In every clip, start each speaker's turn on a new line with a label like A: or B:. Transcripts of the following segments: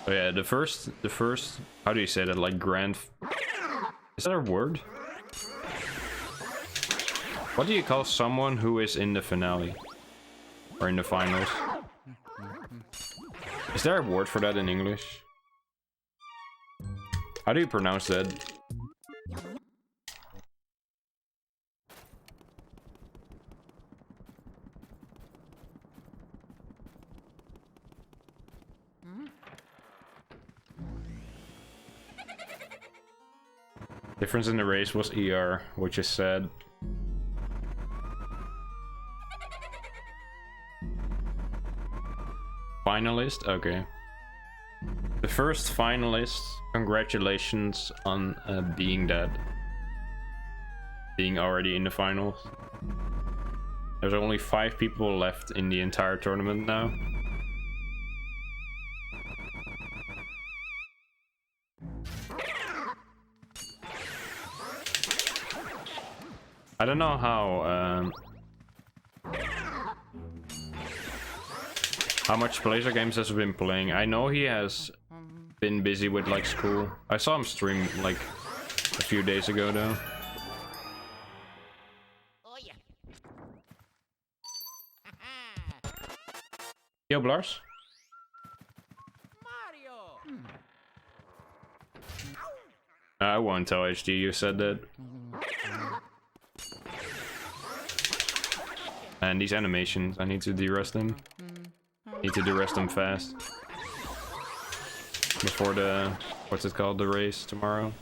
A: Oh yeah, the first, how do you say that, like grand, is that a word? What do you call someone who is in the finale? Or in the finals? Is there a word for that in English? How do you pronounce that? Difference in the race was ER, which is sad. Finalist? Okay. The first finalist, congratulations on being that. Being already in the finals. There's only 5 people left in the entire tournament now. I don't know how much Blazer Games has been playing. I know he has been busy with like school. I saw him stream like a few days ago though. Yo, Blars. I won't tell HD you said that. And these animations, I need to de-rest them. Need to de-rest them fast. Before the, what's it called, the race tomorrow.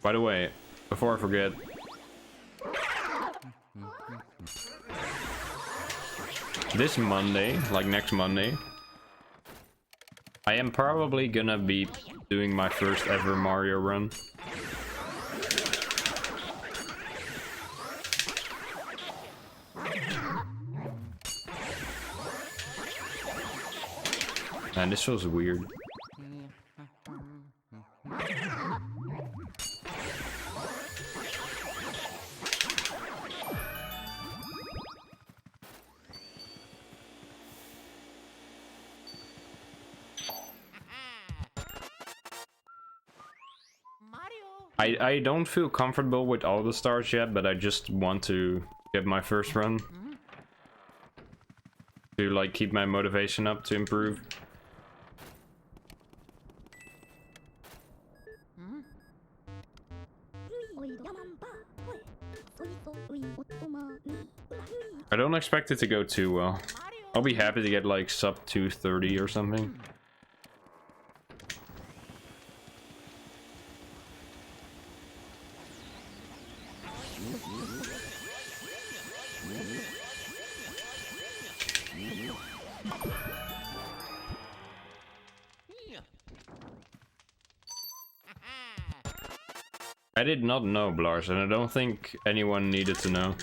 A: By the way, before I forget, this Monday, like next Monday, I am probably gonna be doing my first ever Mario run. Man, this feels weird. I don't feel comfortable with all the stars yet, but I just want to get my first run. To like keep my motivation up to improve. I don't expect it to go too well. I'll be happy to get like sub 230 or something. I did not know, Blars, and I don't think anyone needed to know.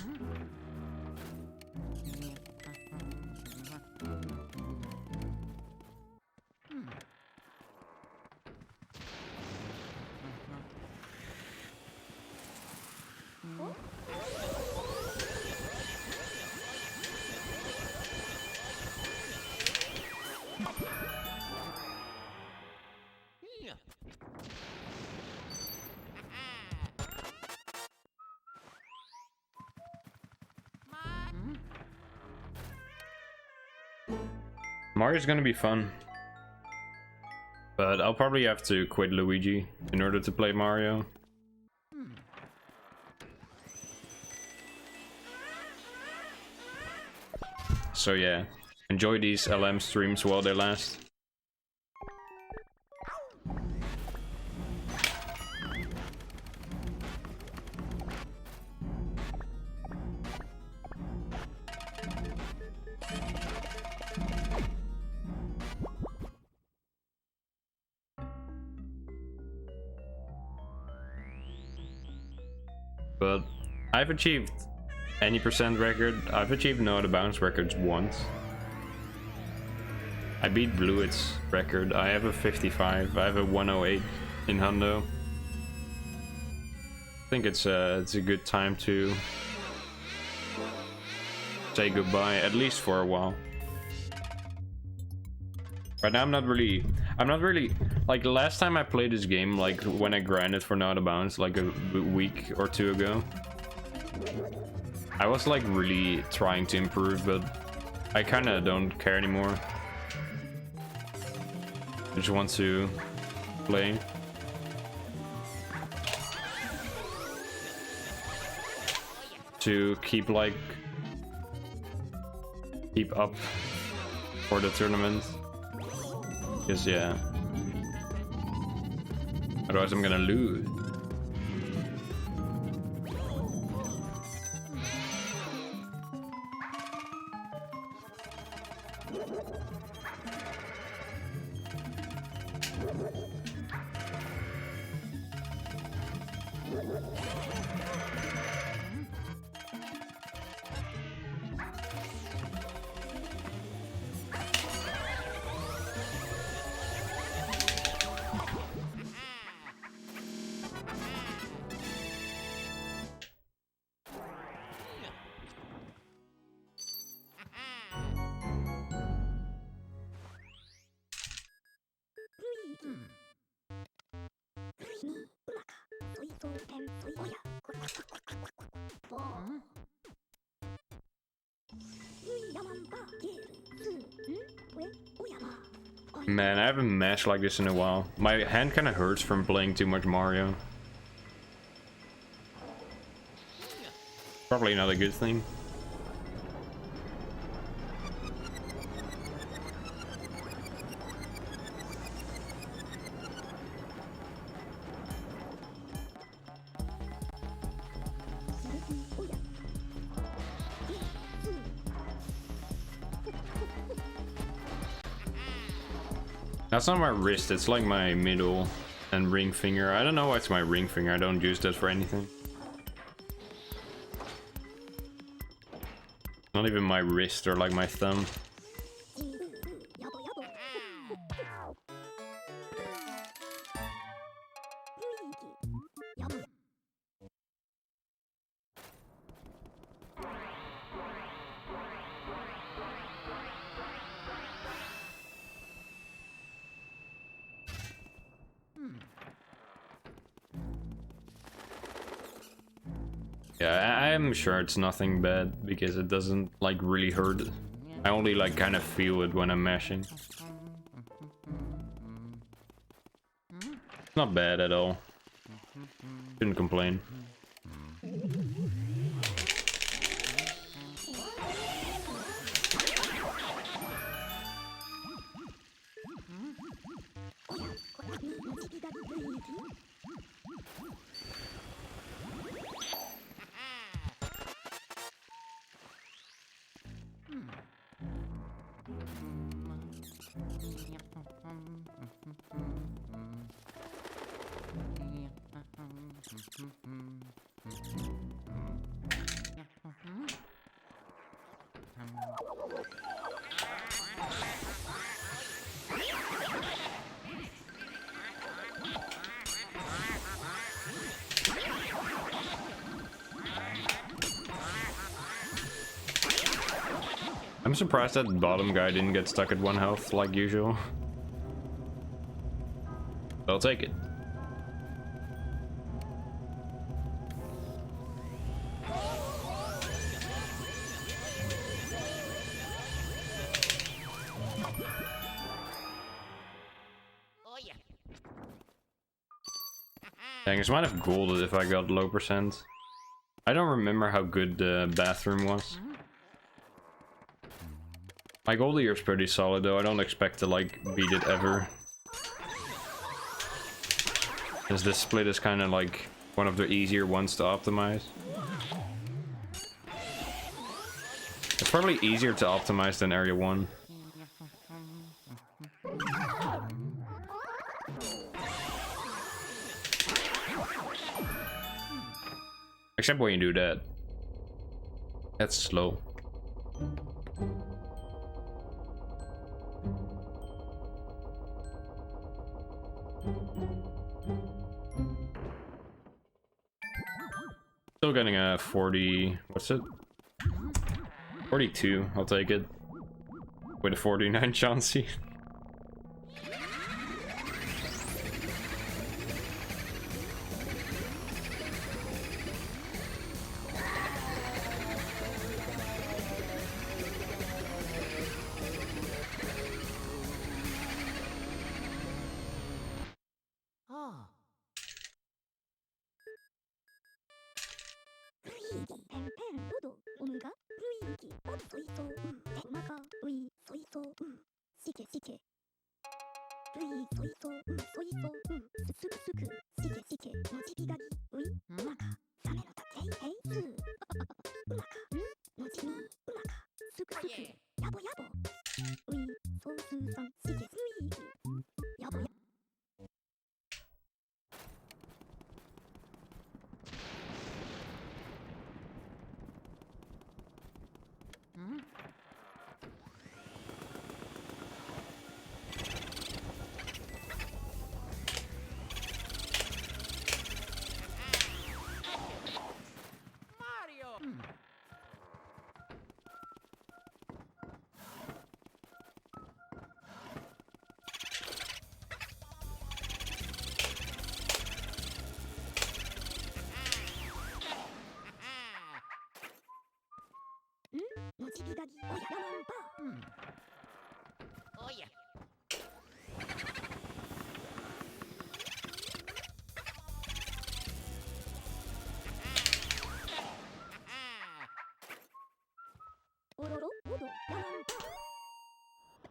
A: Mario's gonna be fun. But I'll probably have to quit Luigi in order to play Mario. So yeah, enjoy these LM streams while they last. But I've achieved any percent record. I've achieved no out of bounds records once. I beat Bluett's record. I have a 55. I have a 108 in Hundo. I think it's a good time to say goodbye, at least for a while. Right now I'm not really like the last time I played this game, like when I grinded for Out of Bounds like a week or two ago, I was like really trying to improve, but I kind of don't care anymore. I just want to play. To keep up for the tournament. Because yeah, otherwise I'm gonna lose. Man, I haven't mashed like this in a while. My hand kind of hurts from playing too much Mario. Probably not a good thing. That's not my wrist, it's like my middle and ring finger. I don't know why it's my ring finger, I don't use that for anything. Not even my wrist or like my thumb. Yeah, I'm sure it's nothing bad because it doesn't like really hurt. I only like kind of feel it when I'm mashing. Not bad at all. Shouldn't complain. I'm surprised that bottom guy didn't get stuck at 1 health like usual. I'll take it. Dang, I might have golded if I got low percent. I don't remember how good the bathroom was. My gold here is pretty solid though, I don't expect to like beat it ever. As this split is kind of like one of the easier ones to optimize. It's probably easier to optimize than Area 1. Except when you do that. That's slow. Still getting a 40, what's it? 42, I'll take it. With a 49 Chauncey.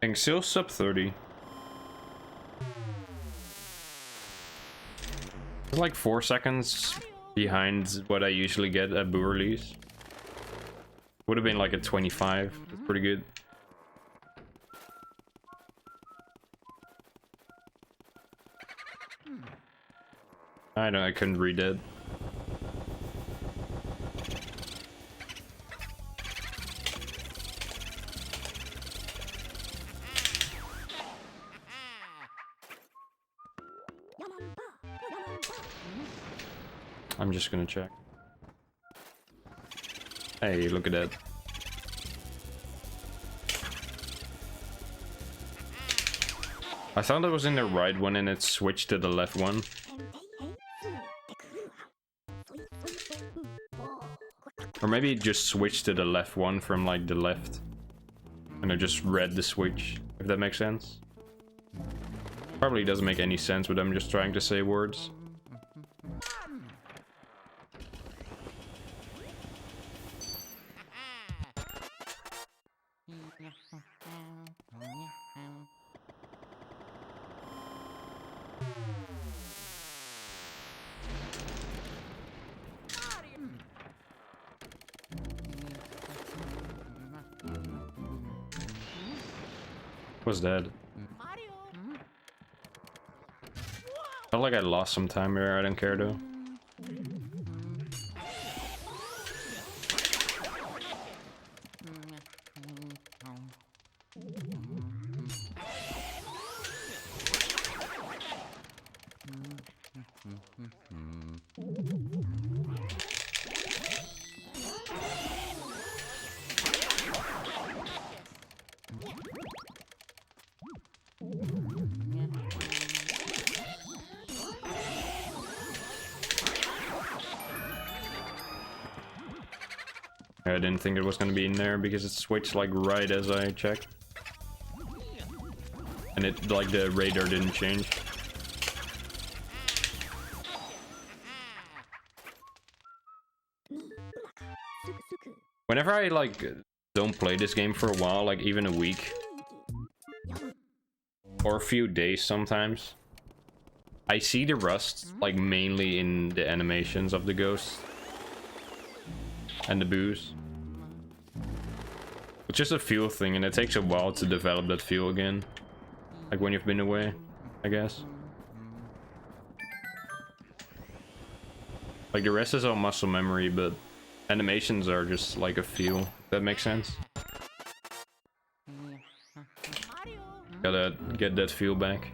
A: Think still sub 30. It's like 4 seconds behind what I usually get at Boo release. Would have been like a 25. That's pretty good. I know, I couldn't read it. I'm just gonna check. Hey, look at that. I thought it was in the right one and it switched to the left one. Or maybe it just switched to the left one from like the left. And I just read the switch, if that makes sense. Probably doesn't make any sense, but I'm just trying to say words. Was dead. Felt like I lost some time here. I don't care though. I didn't think it was gonna be in there because it switched like right as I checked. And it, like, the radar didn't change. Whenever I, like, don't play this game for a while, like even a week, or a few days sometimes, I see the rust, like, mainly in the animations of the ghosts. And the boos. It's just a feel thing, and it takes a while to develop that feel again. Like when you've been away, I guess. Like the rest is all muscle memory, but animations are just like a feel. If that makes sense. Gotta get that feel back.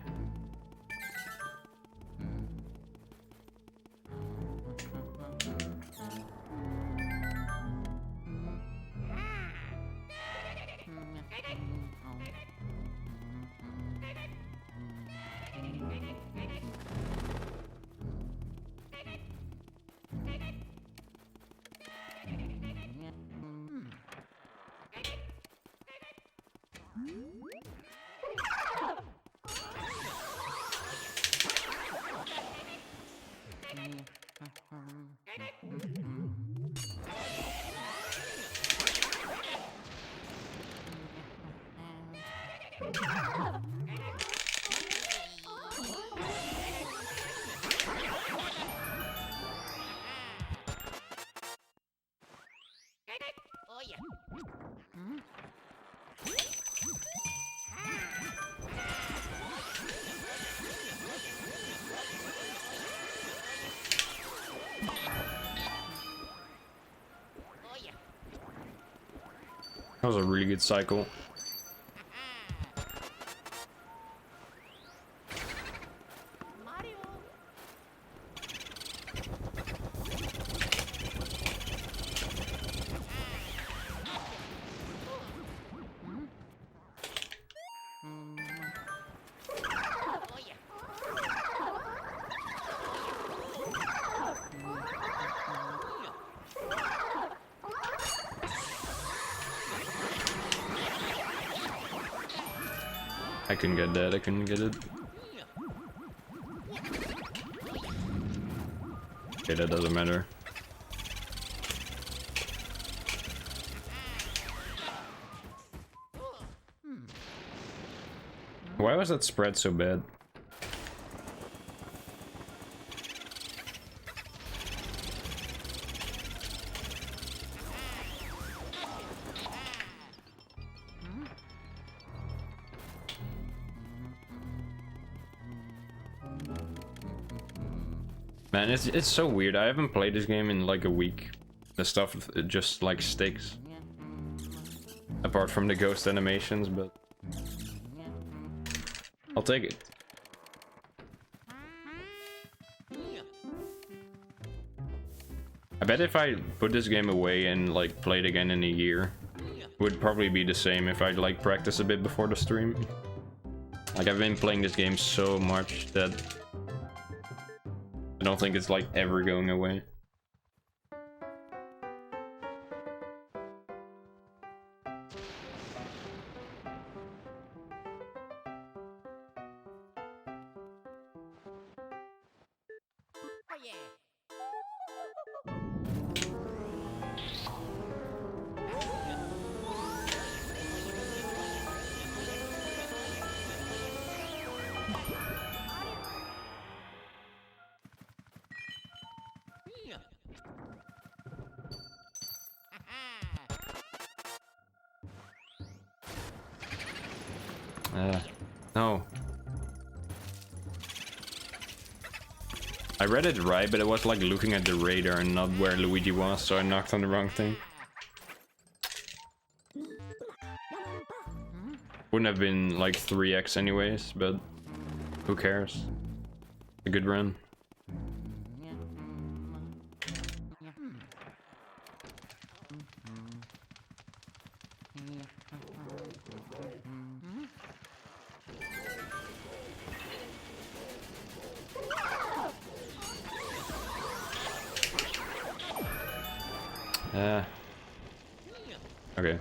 B: Oh yeah. Oh yeah.
A: That was a really good cycle.
B: Mario. Oh yeah.
A: I couldn't get that. I couldn't get it. Okay, that doesn't matter. Why was that spread so bad? Man, it's so weird. I haven't played this game in like a week. The stuff it just like sticks. Apart from the ghost animations, but I'll take it. I bet if I put this game away and like play it again in a year, it would probably be the same if I'd like practice a bit before the stream. Like I've been playing this game so much that I don't think it's like ever going away.
B: Oh yeah.
A: No. I read it right, but it was like looking at the radar and not where Luigi was, so I knocked on the wrong thing. Wouldn't have been like 3x anyways, but who cares? A good run. Okay.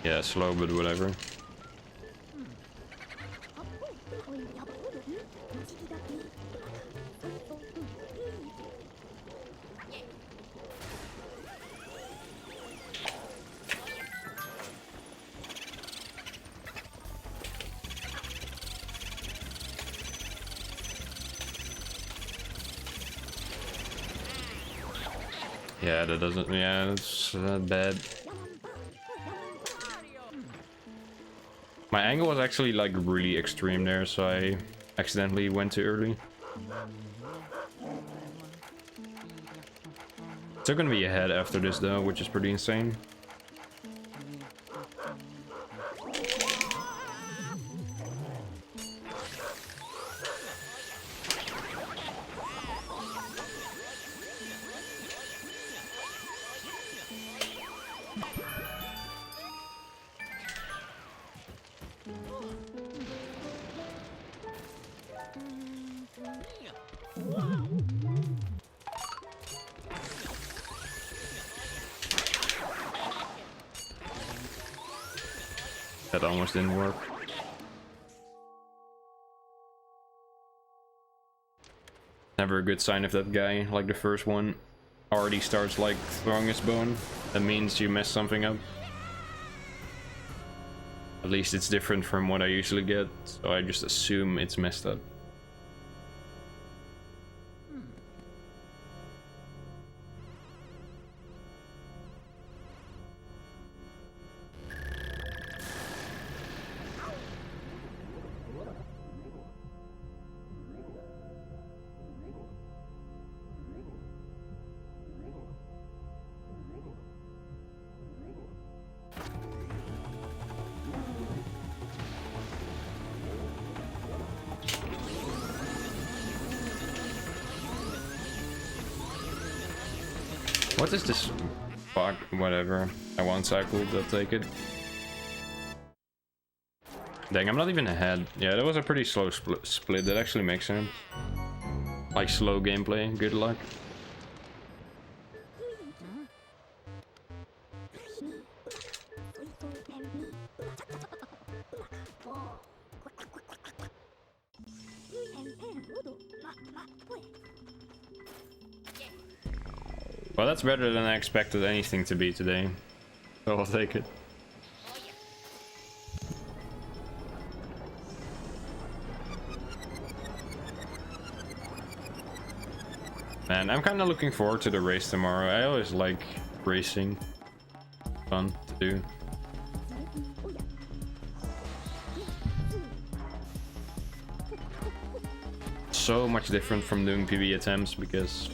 A: Yeah, slow, but whatever. Yeah, that doesn't. Yeah, that's bad. My angle was actually like really extreme there, so I accidentally went too early. Still gonna be ahead after this though, which is pretty insane. That almost didn't work. Never a good sign if that guy, like the first one, already starts like throwing his bone. That means you messed something up. At least it's different from what I usually get, so I just assume it's messed up. What is this? Fuck, whatever. I want cycled, I'll take it. Dang, I'm not even ahead. Yeah, that was a pretty slow split. That actually makes sense. Like slow gameplay, good luck. Well, that's better than I expected anything to be today. So I'll take it. Man, I'm kind of looking forward to the race tomorrow. I always like racing. Fun to do. So much different from doing PB attempts because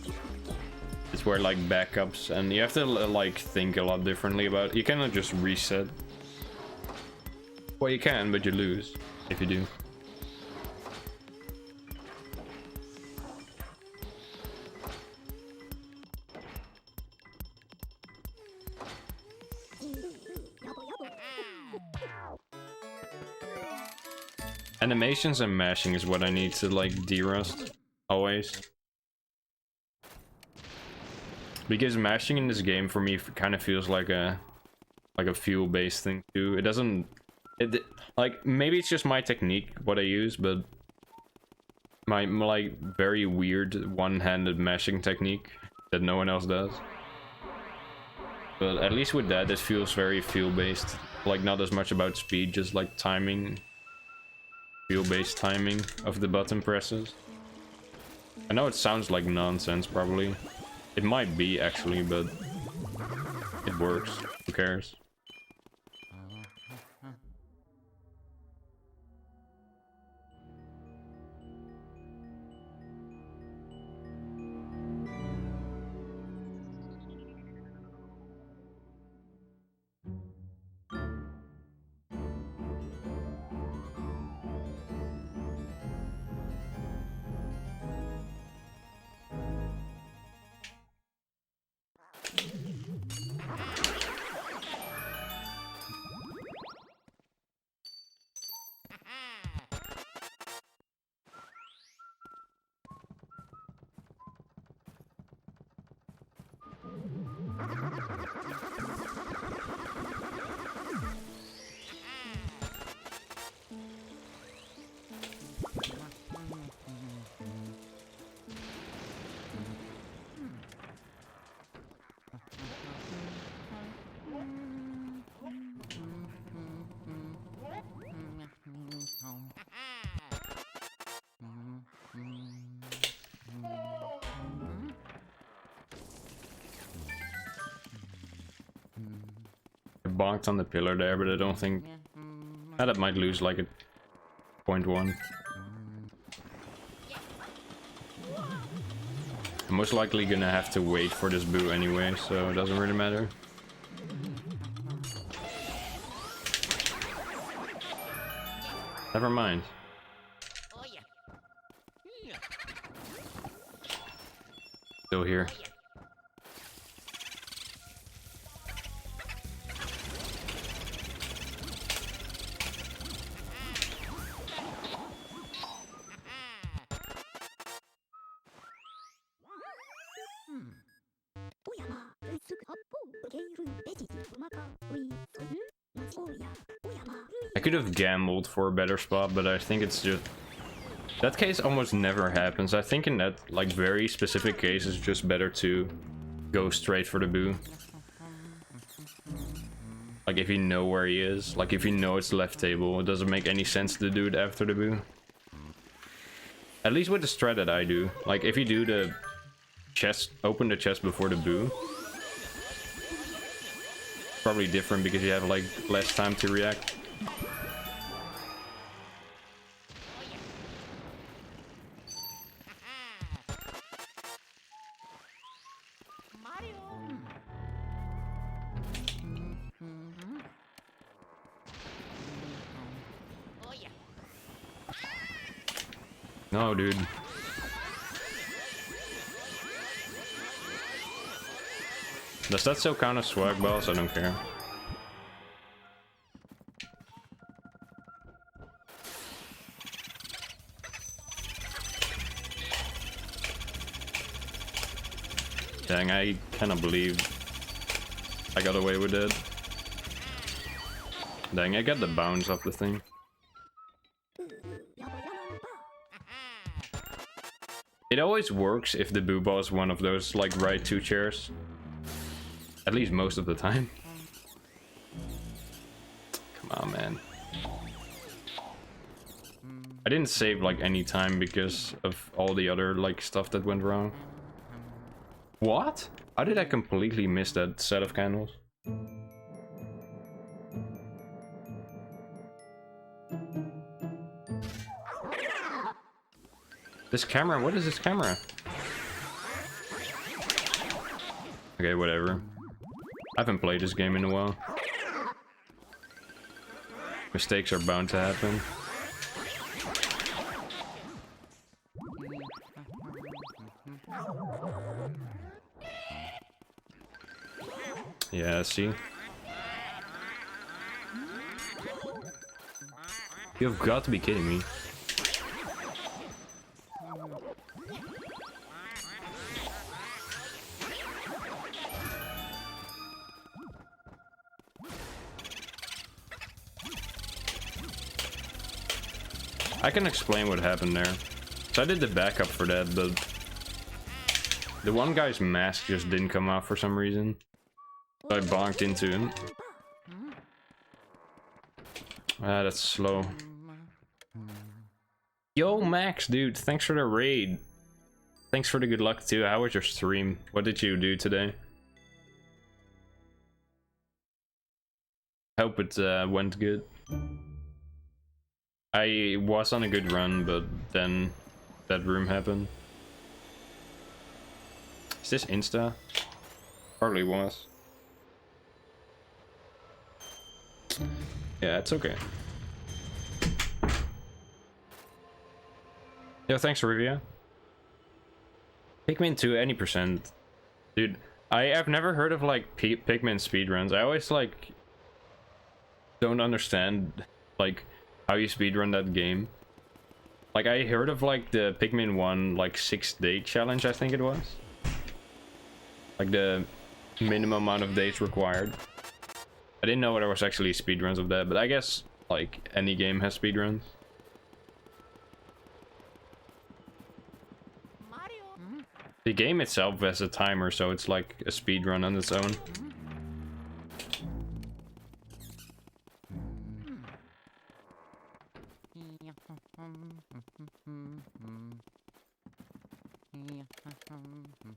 A: it's where like backups and you have to like think a lot differently about it. You cannot just reset. Well, you can, but you lose if you do. Animations and mashing is what I need to like de-rust always. Because mashing in this game for me kind of feels like a fuel-based thing too. It doesn't like maybe it's just my technique what I use, but my like very weird one-handed mashing technique that no one else does. But at least with that it feels very fuel-based. Like not as much about speed, just like timing. Fuel-based timing of the button presses. I know it sounds like nonsense probably. It might be actually, but it works. Who cares? Bonked on the pillar there, but I don't think that might lose like a 0.1. I'm most likely gonna have to wait for this boo anyway, so it doesn't really matter. Never mind. Still here. I could have gambled for a better spot, but I think it's just That case almost never happens. I think in that like very specific case, it's just better to go straight for the boo. Like if you know where he is, like if you know it's left table, it doesn't make any sense to do it after the boo. At least with the strat that I do. Like if you do the chest, open the chest before the boo, probably different because you have like less time to react.
B: Mario. Oh yeah.
A: No, dude. Does that still count as swag balls? I don't care. Dang, I cannot believe I got away with it. Dang, I got the bounce off the thing. It always works if the boo ball is one of those like right two chairs. At least most of the time. Come on, man. I didn't save like any time because of all the other like stuff that went wrong. What? How did I completely miss that set of candles? This camera? What is this camera? Okay, whatever. I haven't played this game in a while. Mistakes are bound to happen. Yeah, see? You've got to be kidding me. I can explain what happened there. So I did the backup for that, but the one guy's mask just didn't come off for some reason. So I bonked into him. Ah, that's slow. Yo, Max, dude, thanks for the raid. Thanks for the good luck too. How was your stream? What did you do today? Hope it went good. I was on a good run, but then that room happened. Is this Insta? Probably was. Yeah, it's okay. Yo, thanks, Rivia. Pikmin 2, any percent. Dude, I've never heard of like Pikmin speedruns. I always like don't understand like how you speedrun that game. Like I heard of like the Pikmin 1 like 6-day challenge, I think it was. Like the minimum amount of days required. I didn't know there was actually speedruns of that, but I guess like any game has speedruns.
B: Mario.
A: The game itself has a timer, so it's like a speedrun on its own.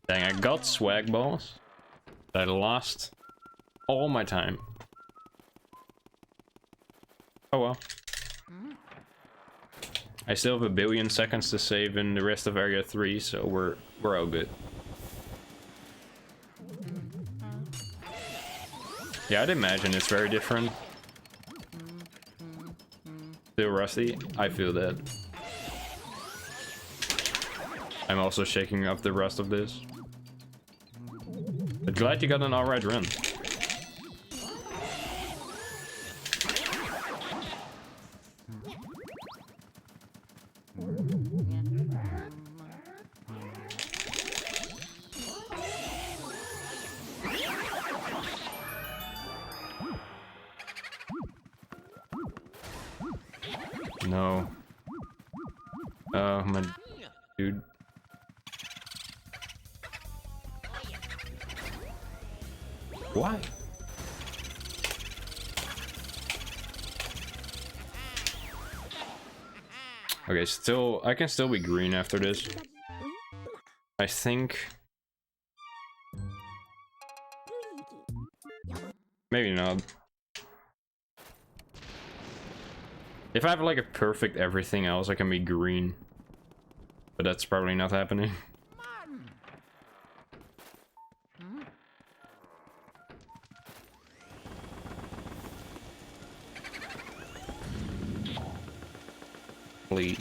A: Dang, I got swag balls. I lost all my time. Oh well. I still have 1 billion seconds to save in the rest of Area 3, so we're all good. Yeah, I'd imagine it's very different. Still rusty? I feel that. I'm also shaking up the rest of this. But glad you got an alright run. No. Oh my dude. Why? Okay, still, I can still be green after this. I think. Maybe not. If I have like a perfect everything else, I can be green. But that's probably not happening. Please.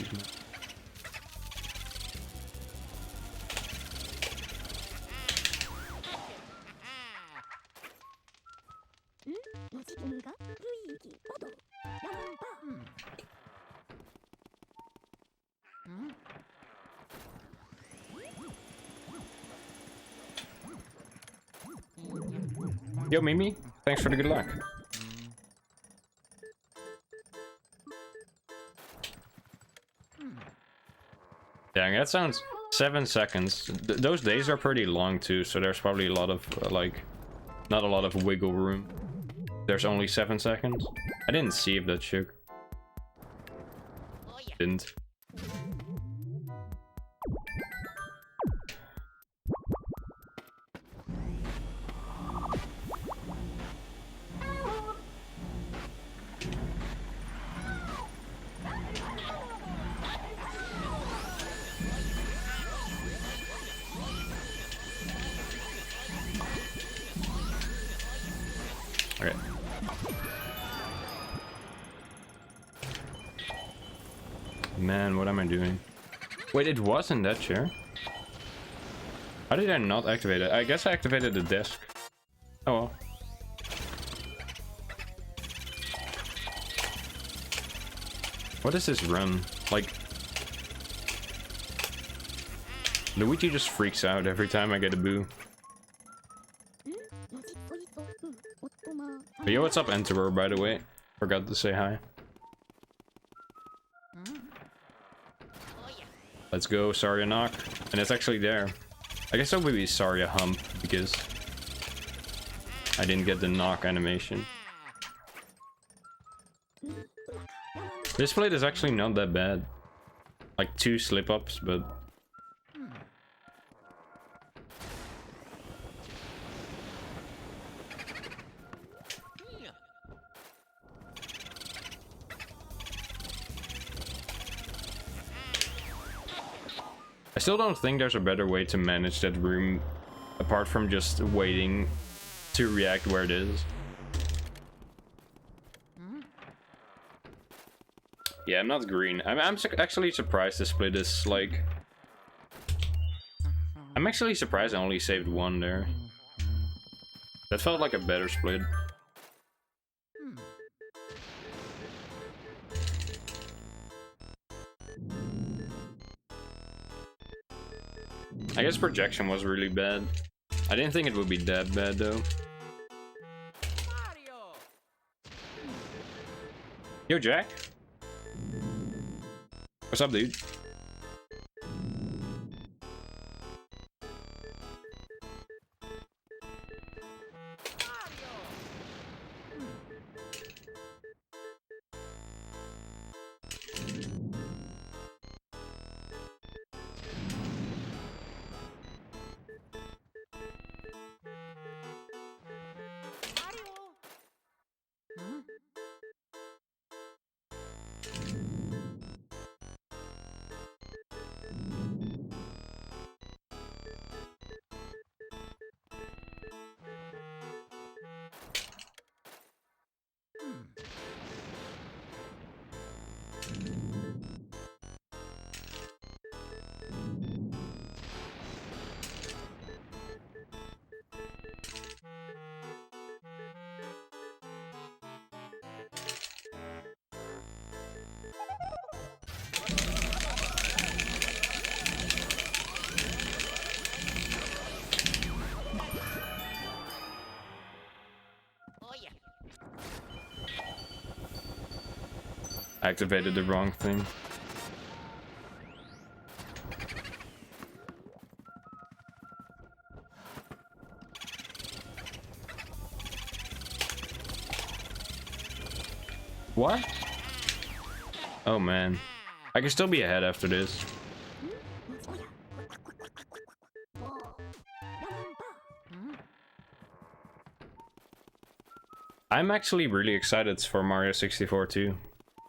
A: Yo, Mimi, thanks for the good luck. Dang, that sounds 7 seconds. Those days are pretty long too, so there's probably a lot of like, not a lot of wiggle room. There's only 7 seconds. I didn't see if that shook. Didn't. Okay. Man, what am I doing? Wait, it was in that chair? How did I not activate it? I guess I activated the desk. Oh well. What is this run? Like... Luigi just freaks out every time I get a boo. But yo, what's up, Enterer, by the way? Forgot to say hi. Let's go, Saria knock. And it's actually there. I guess that would be Saria hump, because I didn't get the knock animation. This plate is actually not that bad. Like 2 slip-ups, but... I still don't think there's a better way to manage that room apart from just waiting to react where it is. Yeah, I'm not green. I'm actually surprised this split is like... I'm actually surprised I only saved 1 there. That felt like a better split. I guess projection was really bad. I didn't think it would be that bad though. Yo, Jack. What's up, dude? Activated the wrong thing. What? Oh man. I can still be ahead after this. I'm actually really excited for Mario 64 too.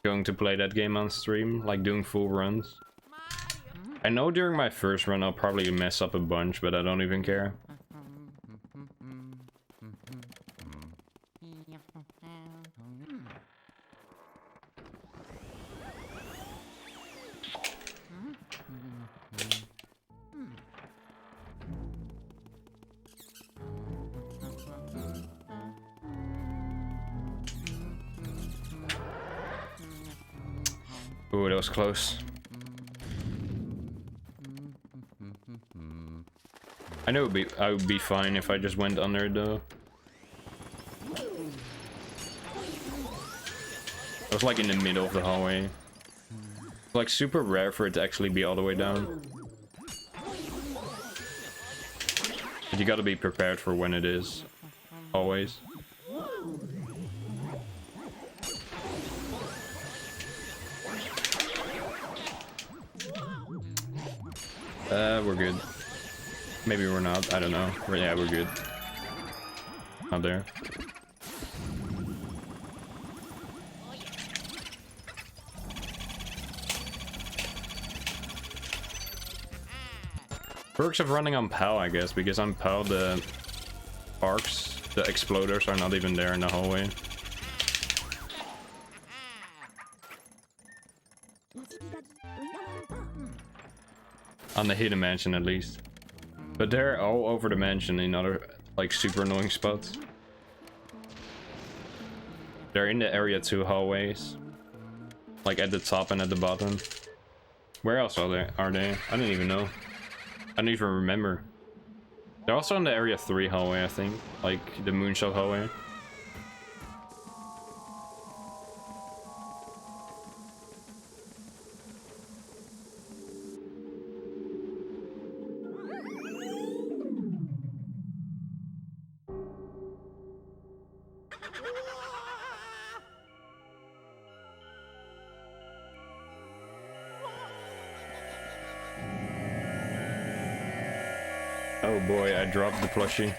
A: Going to play that game on stream, like doing full runs. I know during my first run I'll probably mess up a bunch, but I don't even care. Ooh, that was close. I know I would be fine if I just went under though. I was like in the middle of the hallway. It's like super rare for it to actually be all the way down. But you gotta be prepared for when it is. Always. We're good. Maybe we're not, I don't know. Yeah, we're good. Not there. Perks of running on PAL, I guess, because on PAL the sparks, the exploders are not even there in the hallway. On the hidden mansion at least. But they're all over the mansion in other like super annoying spots. They're in the area 2 hallways. Like at the top and at the bottom. Where else are they? I don't even know. I don't even remember. They're also in the area 3 hallway, I think. Like the moonshot hallway. Oh boy, I dropped the plushie.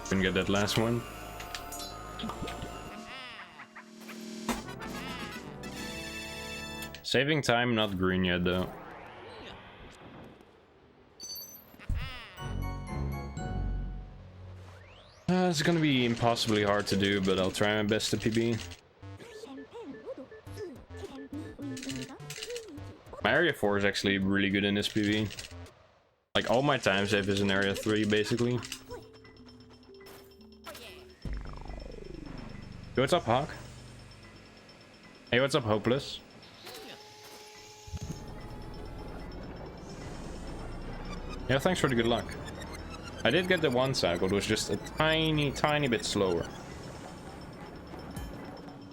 A: Couldn't get that last one. Saving time, not green yet though. It's gonna be impossibly hard to do, but I'll try my best to PB. My area 4 is actually really good in this PB. Like all my time save is in area 3 basically. Yo, what's up, Hawk? Hey, what's up, Hopeless? Yeah, thanks for the good luck. I did get the one cycle, it was just a tiny bit slower.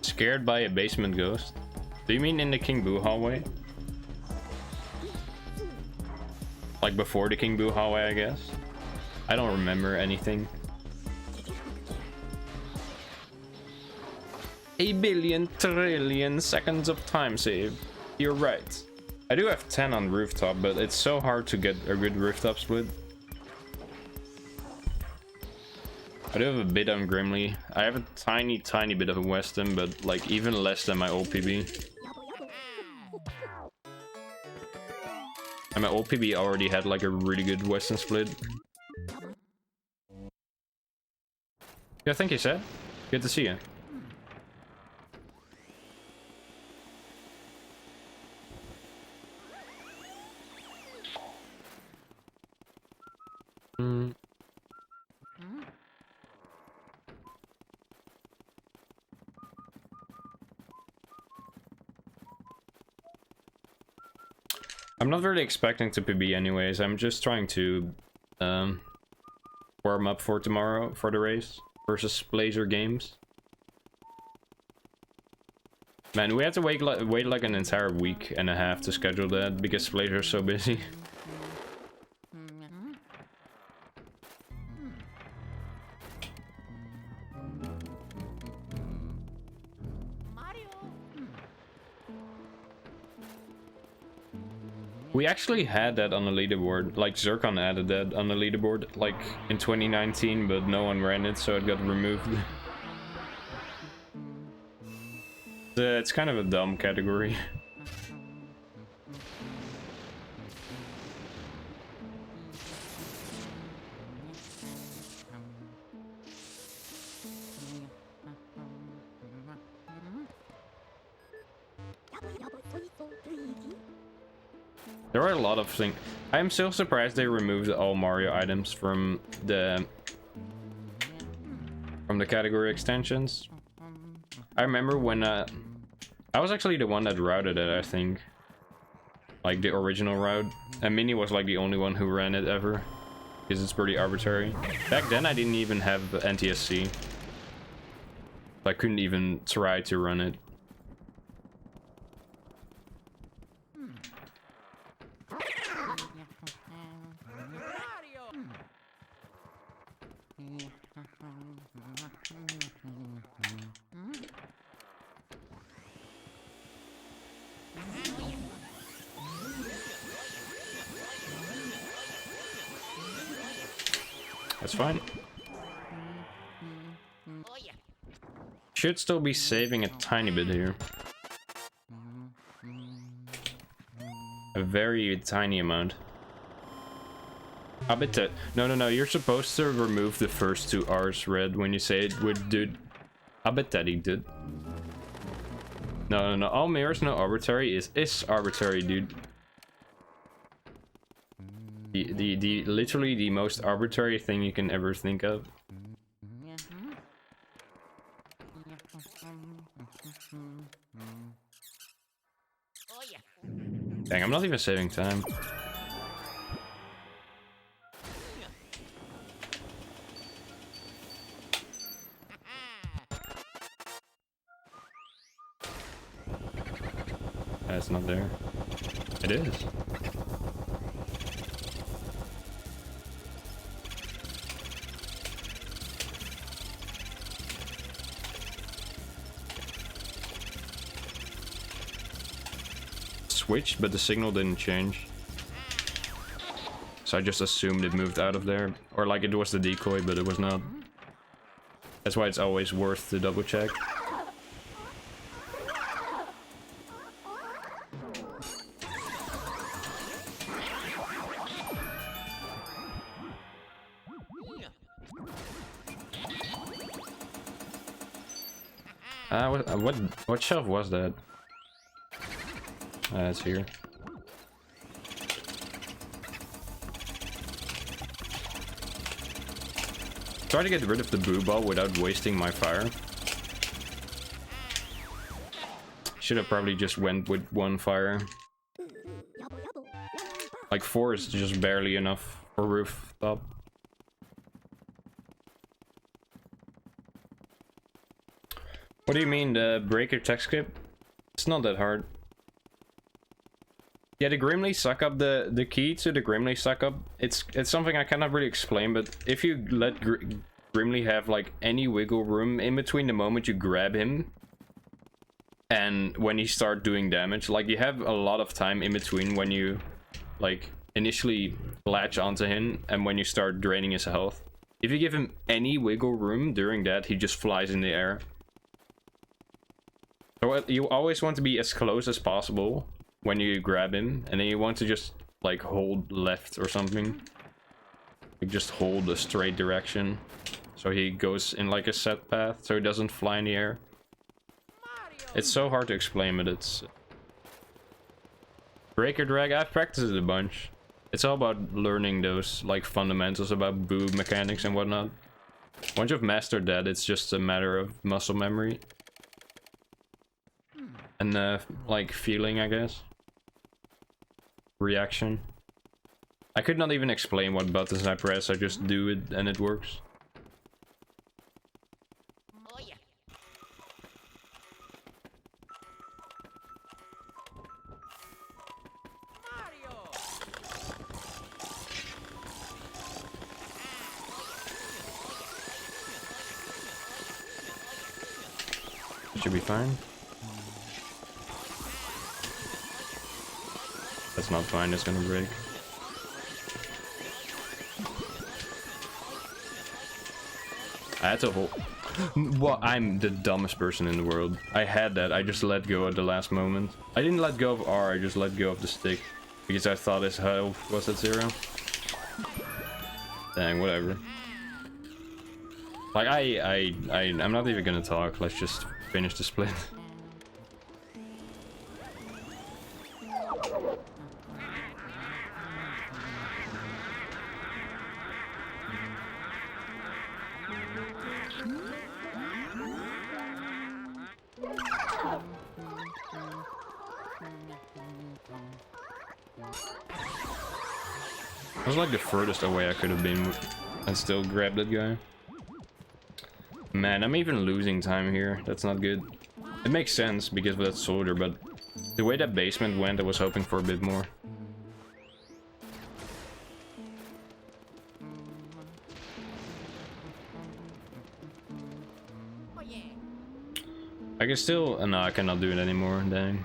A: Scared by a basement ghost? Do you mean in the King Boo hallway? Like before the King Boo hallway, I guess? I don't remember anything. 8 billion trillion seconds of time save. You're right. I do have 10 on rooftop, but it's so hard to get a good rooftop split. I do have a bit on Grimly. I have a tiny bit of a Weston, but like even less than my old PB. And my old PB already had like a really good Weston split. Yeah, thank you, Seth. Good to see you. I'm not really expecting to PB anyways. I'm just trying to warm up for tomorrow for the race versus Blazer Games. Man, we had to wait like an entire week and a half to schedule that because Blazer's so busy.
B: Mario.
A: We actually had that on the leaderboard, like Zircon added that on the leaderboard like in 2019, but no one ran it, so it got removed. It's kind of a dumb category. There are a lot of things. I am still surprised they removed all Mario items from the category extensions. I remember when I was actually the one that routed it, I think. Like the original route. And Minnie was like the only one who ran it ever. Because it's pretty arbitrary. Back then I didn't even have NTSC. I couldn't even try to run it. That's fine.
B: Oh yeah.
A: Should still be saving a tiny bit here. A very tiny amount. I bet that. No, you're supposed to remove the first two R's, Red, when you say it would, dude. I bet that he did. No. All mirrors, no arbitrary is arbitrary, dude. The literally the most arbitrary thing you can ever think of.
B: Oh yeah.
A: Dang, I'm not even saving time. That's not there. It is. Switched, but the signal didn't change. So I just assumed it moved out of there. Or like it was the decoy, but it was not. That's why it's always worth to double check. What shelf was that? It's here. Try to get rid of the boo ball without wasting my fire. Should have probably just went with one fire. Like 4 is just barely enough for rooftop. What do you mean, the breaker tech skip? It's not that hard. Yeah, the Grimly suck up, the key to the Grimly suck up, it's something I cannot really explain, but if you let Grimly have like any wiggle room in between the moment you grab him and when he start doing damage, like you have a lot of time in between when you like initially latch onto him and when you start draining his health. If you give him any wiggle room during that, he just flies in the air. So you always want to be as close as possible when you grab him, and then you want to just like hold left or something. Like just hold a straight direction so he goes in like a set path so he doesn't fly in the air. It's so hard to explain, but it's breaker drag. I've practiced it a bunch. It's all about learning those like fundamentals about boo mechanics and whatnot. Once you've mastered that, it's just a matter of muscle memory and like feeling, I guess. Reaction. I could not even explain what buttons I press, I just do it and it works.
B: Oh yeah. Mario.
A: Should be fine. That's not fine, it's gonna break. I had to hold. Well, I'm the dumbest person in the world. I had that, I just let go at the last moment. I didn't let go of R, I just let go of the stick. Because I thought his health was at 0. Dang, whatever. Like, I'm not even gonna talk, let's just finish the split. That was like the furthest away I could have been and still grab that guy. Man, I'm even losing time here. That's not good. It makes sense because of that soldier, but the way that basement went, I was hoping for a bit more.
B: Oh yeah.
A: I can still... no, I cannot do it anymore, dang.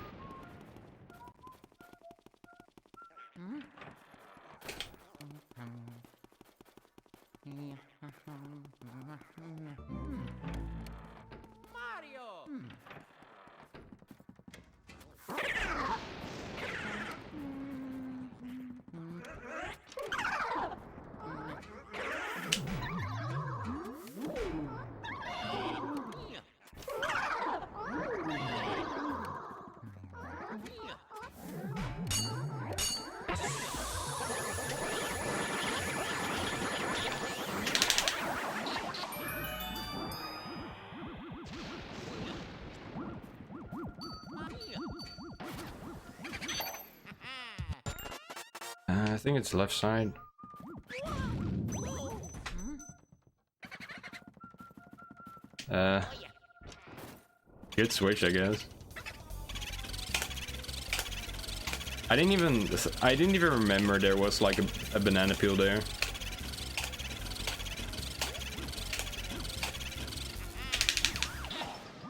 B: Mario.
A: I think it's left side. Good switch, I guess. I didn't even remember there was like a banana peel there.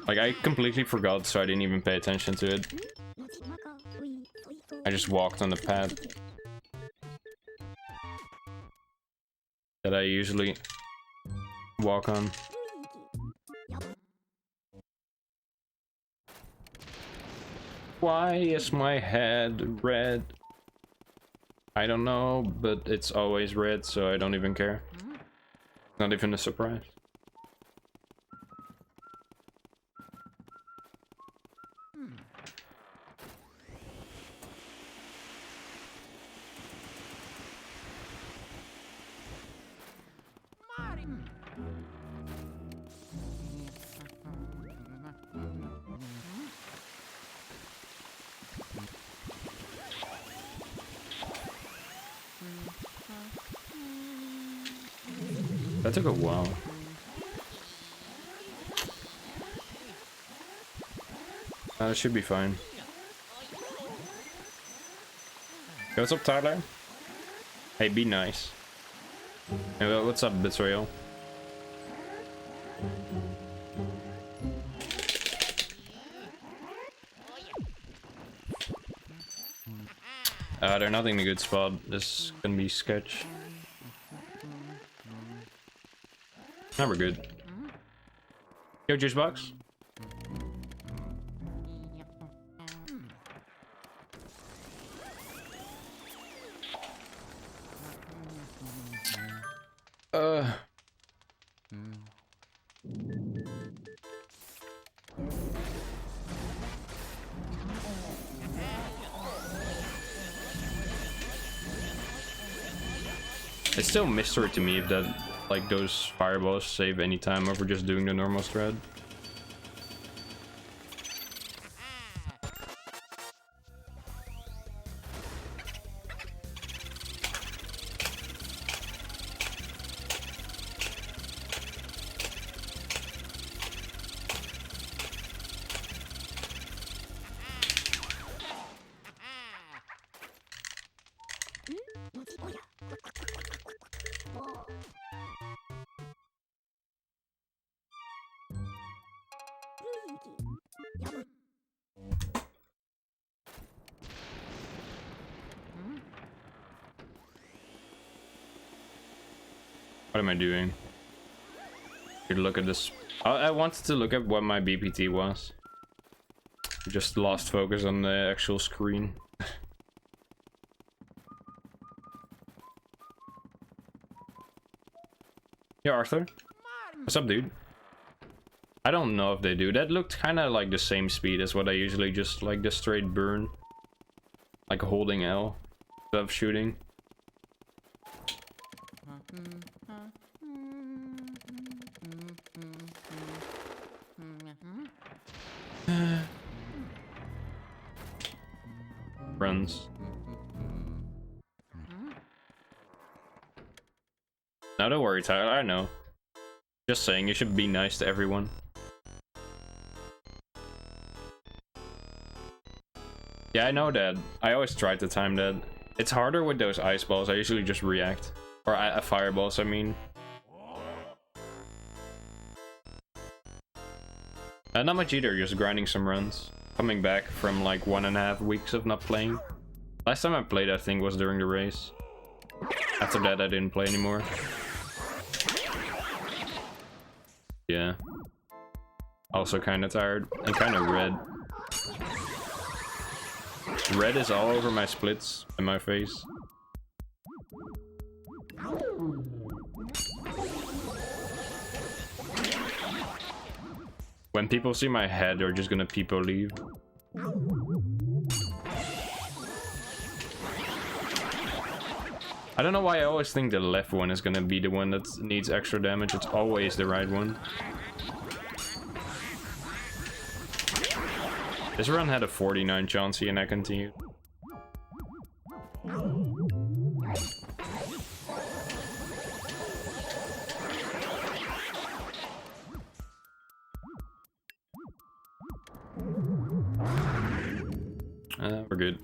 A: Like, I completely forgot, so I didn't even pay attention to it. I just walked on the path that I usually walk on. Why is my head red? I don't know, but it's always red, so I don't even care. Not even a surprise. That took a while. It should be fine. Hey, what's up, Tyler? Hey, be nice. Hey, what's up, Betrayal? They're not in a good spot. This can be sketch. Never good. Yo, juice box. It's still a mystery to me if that, like, those fireballs save any time over just doing the normal strat. What am I doing? Here, look at this. I wanted to look at what my BPT was. Just lost focus on the actual screen. Yeah, Arthur? What's up, dude? I don't know if they do. That looked kind of like the same speed as what I usually just like the straight burn. Like holding L instead of shooting. Runs. No, don't worry, Tyler. I know. Just saying, you should be nice to everyone. Yeah, I know that. I always try to time that. It's harder with those ice balls. I usually just react. Or fireballs, I mean. Not much either, just grinding some runs. Coming back from like 1.5 weeks of not playing. Last time I played, I think, was during the race. After that, I didn't play anymore. Yeah. Also kind of tired. And kind of red. Red is all over my splits and my face. When people see my head, they're just gonna peepo leave. I don't know why I always think the left one is gonna be the one that needs extra damage. It's always the right one. This run had a 49 Chauncey and I continued. We're good.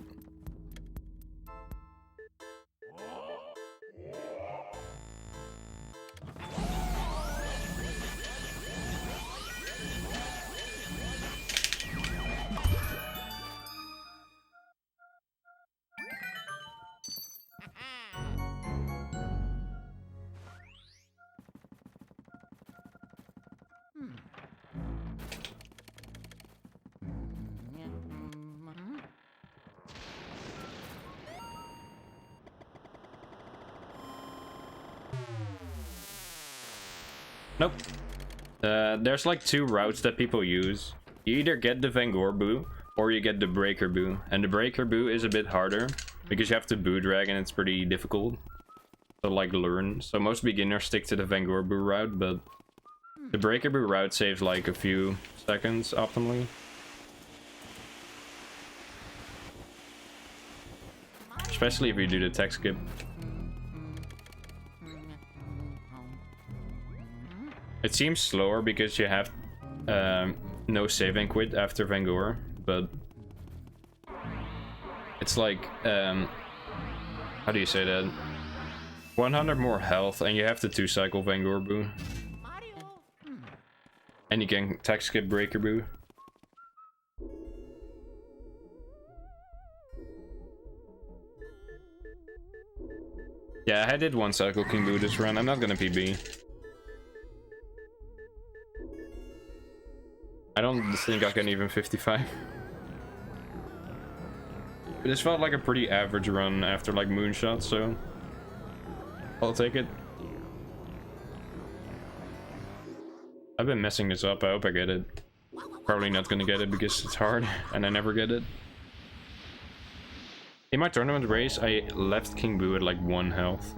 A: Nope. There's like 2 routes that people use. You either get the Vangor Boo or you get the Breaker Boo. And the Breaker Boo is a bit harder because you have to boo drag and it's pretty difficult to like learn. So most beginners stick to the Vangor Boo route, but the Breaker Boo route saves like a few seconds optimally. Especially if you do the tech skip. It seems slower because you have no save and quit after Vangor, but it's like, how do you say that? 100 more health and you have to 2-cycle Vangor Boo. And you can tech skip Breaker Boo. Yeah, I did 1 cycle King Boo this run. I'm not gonna PB. I don't think I can even 55. But this felt like a pretty average run after like Moonshot, so I'll take it. I've been messing this up. I hope I get it. Probably not gonna get it because it's hard and I never get it. In my tournament race, I left King Boo at like 1 health.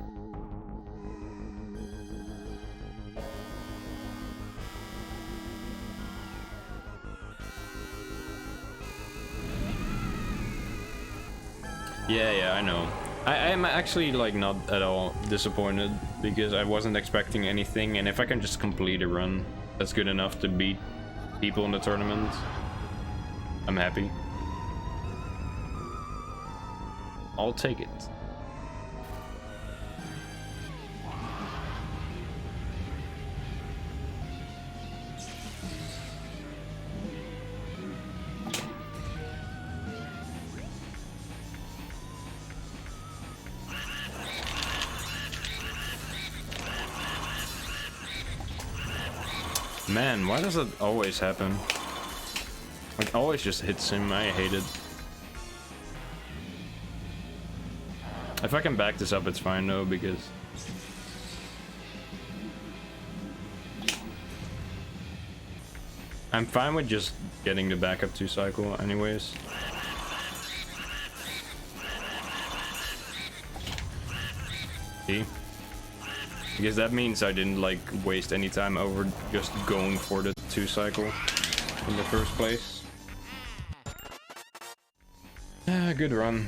A: Yeah, I know. I am actually like not at all disappointed because I wasn't expecting anything, and if I can just complete a run that's good enough to beat people in the tournament, I'm happy. I'll take it. Man, why does that always happen? Like, always just hits him. I hate it. If I can back this up, it's fine though, because I'm fine with just getting the backup 2 cycle anyways. See? Because that means I didn't like waste any time over just going for the 2 cycle in the first place. Good run.